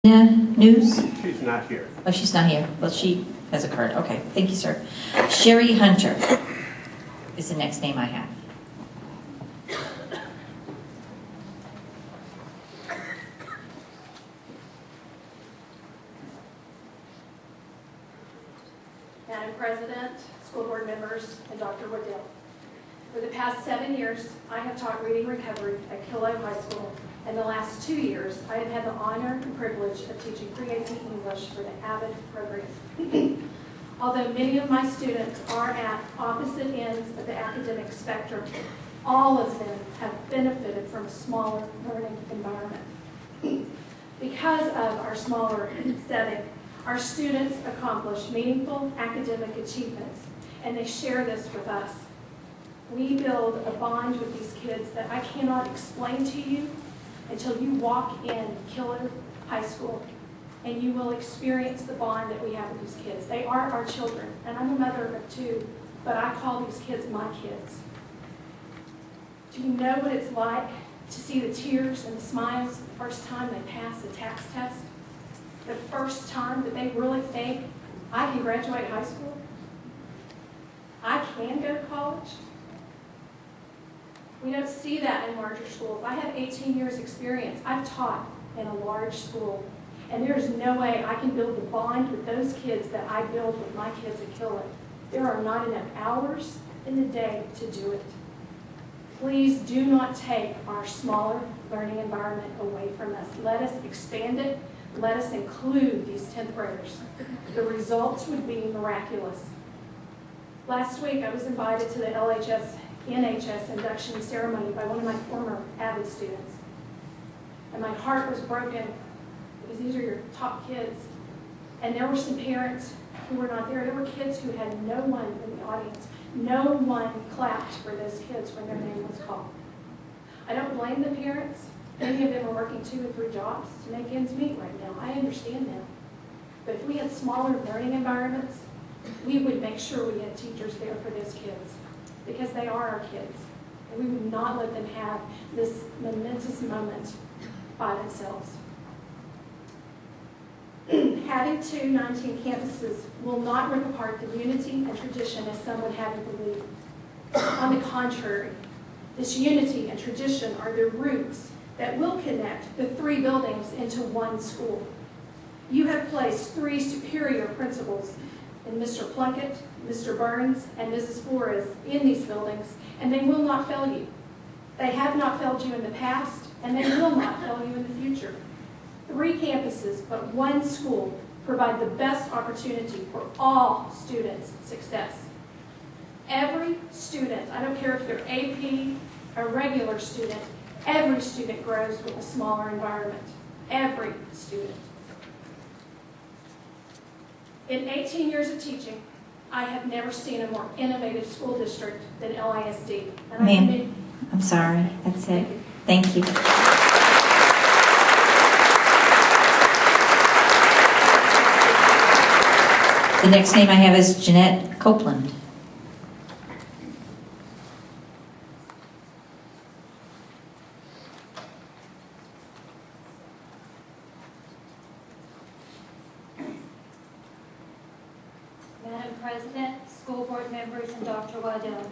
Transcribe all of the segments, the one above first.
News? She's not here. Oh, she's not here. Well, she has occurred. Okay, thank you, sir. Sherry Hunter is the next name I have. Madam President, school board members, and Dr. Waddell. For the past 7 years, I have taught reading recovery at Killow High School, and the last 2 years, I have had the honor and privilege of teaching pre-AP English for the AVID program. Although many of my students are at opposite ends of the academic spectrum, all of them have benefited from a smaller learning environment. Because of our smaller setting, our students accomplish meaningful academic achievements, and they share this with us. We build a bond with these kids that I cannot explain to you until you walk in Killow High School, and you will experience the bond that we have with these kids. They are our children, and I'm a mother of 2, but I call these kids my kids. Do you know what it's like to see the tears and the smiles the first time they pass a tax test? The first time that they really think, I can graduate high school? I can go to college? We don't see that in larger schools. I have 18 years experience. I've taught in a large school, and there's no way I can build the bond with those kids that I build with my kids at Killow. There are not enough hours in the day to do it. Please do not take our smaller learning environment away from us. Let us expand it. Let us include these 10th graders. The results would be miraculous. Last week, I was invited to the NHS induction ceremony by one of my former AVID students. And my heart was broken because these are your top kids. And there were some parents who were not there. There were kids who had no one in the audience. No one clapped for those kids when their name was called. I don't blame the parents. Many of them are working 2 or 3 jobs to make ends meet right now. I understand them. But if we had smaller learning environments, we would make sure we had teachers there for those kids, because they are our kids. And we would not let them have this momentous moment by themselves. Having 19 campuses will not rip apart the unity and tradition as some would have you believe. On the contrary, this unity and tradition are the roots that will connect the 3 buildings into one school. You have placed 3 superior principals in Mr. Plunkett, Mr. Burns, and Mrs. Flores in these buildings, and they will not fail you. They have not failed you in the past, and they will not fail you in the future. 3 campuses, but 1 school, provide the best opportunity for all students' success. Every student, I don't care if they're AP, a regular student, every student grows with a smaller environment. Every student. In 18 years of teaching, I have never seen a more innovative school district than LISD. Ma'am, I'm sorry. That's it. Thank you. The next name I have is Jeanette Copeland. Madam President, school board members, and Dr. Waddell.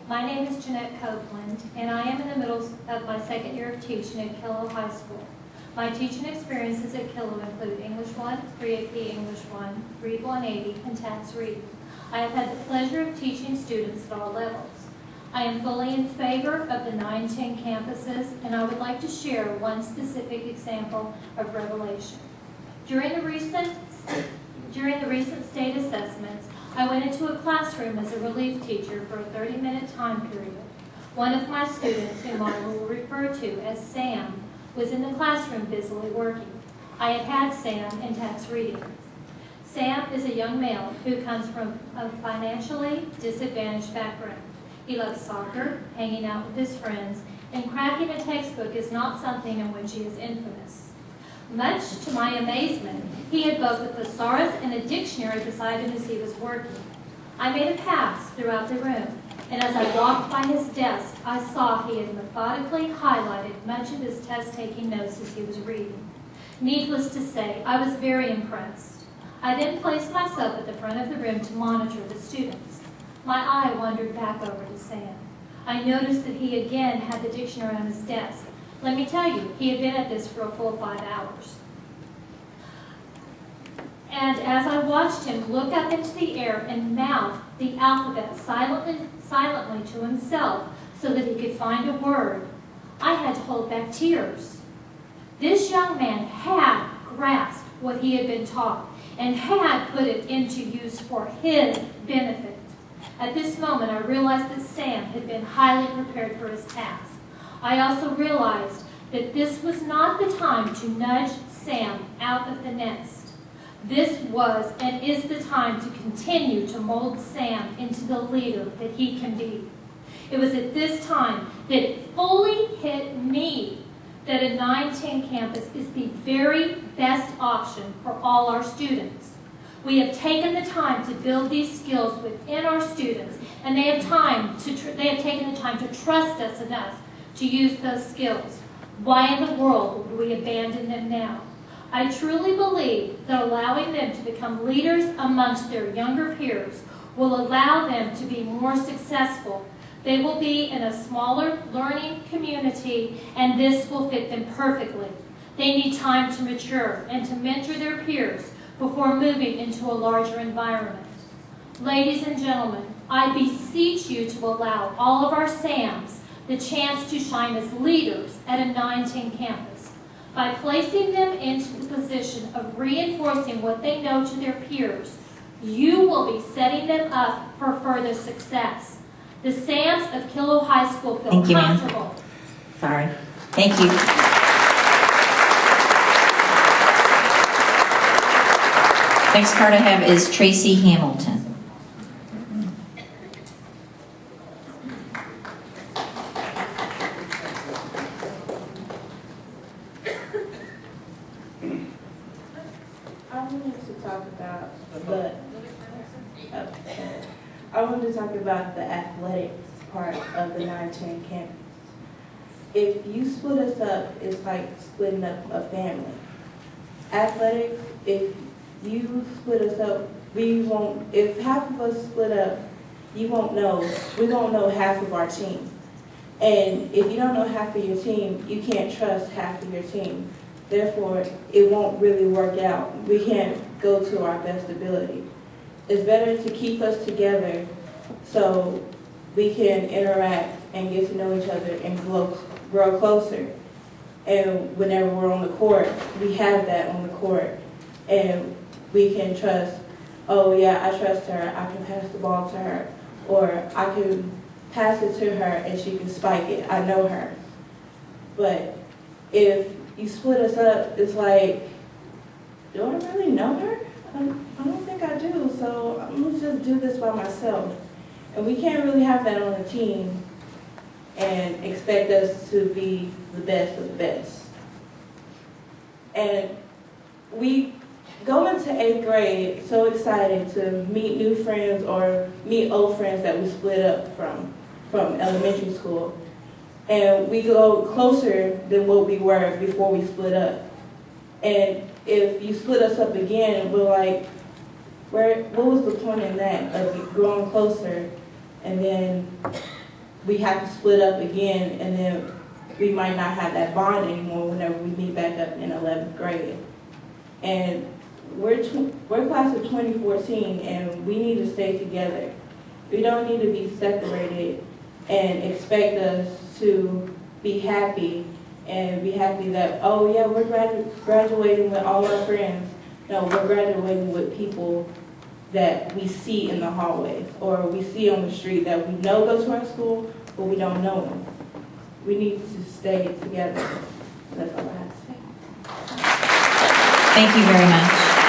My name is Jeanette Copeland, and I am in the middle of my 2nd year of teaching at Killow High School. My teaching experiences at Killow include English 1, pre-AP English 1, Read 180, and Tax Reading. I have had the pleasure of teaching students at all levels. I am fully in favor of the 9-10 campuses, and I would like to share one specific example of revelation. During the recent state assessments, I went into a classroom as a relief teacher for a 30-minute time period. One of my students, whom I will refer to as Sam, was in the classroom busily working. I had had Sam in tax reading. Sam is a young male who comes from a financially disadvantaged background. He loves soccer, hanging out with his friends, and cracking a textbook is not something in which he is infamous. Much to my amazement, he had both a thesaurus and a dictionary beside him as he was working. I made a pass throughout the room, and as I walked by his desk, I saw he had methodically highlighted much of his test-taking notes as he was reading. Needless to say, I was very impressed. I then placed myself at the front of the room to monitor the students. My eye wandered back over to Sam. I noticed that he again had the dictionary on his desk. Let me tell you, he had been at this for a full 5 hours. And as I watched him look up into the air and mouth the alphabet silently to himself so that he could find a word, I had to hold back tears. This young man had grasped what he had been taught and had put it into use for his benefit. At this moment, I realized that Sam had been highly prepared for his task. I also realized that this was not the time to nudge Sam out of the nest. This was and is the time to continue to mold Sam into the leader that he can be. It was at this time that it fully hit me that a 910 campus is the very best option for all our students. We have taken the time to build these skills within our students, and they have taken the time to trust us enough to use those skills. Why in the world would we abandon them now? I truly believe that allowing them to become leaders amongst their younger peers will allow them to be more successful. They will be in a smaller learning community, and this will fit them perfectly. They need time to mature and to mentor their peers before moving into a larger environment. Ladies and gentlemen, I beseech you to allow all of our Sams the chance to shine as leaders at a 910 campus. By placing them into the position of reinforcing what they know to their peers, you will be setting them up for further success. The Sams of Kilo High School feel comfortable. Sorry. Thank you. Next card I have is Tracy Hamilton. I wanted to talk about the athletics part of the 910 campus. If you split us up, it's like splitting up a family. Athletics, if you split us up, we won't, if half of us split up, we won't know half of our team. And if you don't know half of your team, you can't trust half of your team. Therefore, it won't really work out. We can't go to our best ability. It's better to keep us together so we can interact and get to know each other and grow closer. And whenever we're on the court, we have that on the court. And we can trust, oh yeah, I trust her, I can pass the ball to her. Or I can pass it to her and she can spike it, I know her. But if you split us up, it's like, do I really know her? I don't think I do, so I'm going to just do this by myself. And we can't really have that on a team and expect us to be the best of the best. And we go into 8th grade so excited to meet new friends or meet old friends that we split up from elementary school. And we go closer than what we were before we split up. And if you split us up again, we're like, what was the point in that of growing closer, and then we have to split up again, and then we might not have that bond anymore whenever we meet back up in 11th grade. And we're class of 2014, and we need to stay together. We don't need to be separated and expect us to be happy and be happy that, oh yeah, we're graduating with all our friends. No, we're graduating with people that we see in the hallways or we see on the street that we know go to our school, but we don't know them. We need to stay together. That's all I have to say. Thank you very much.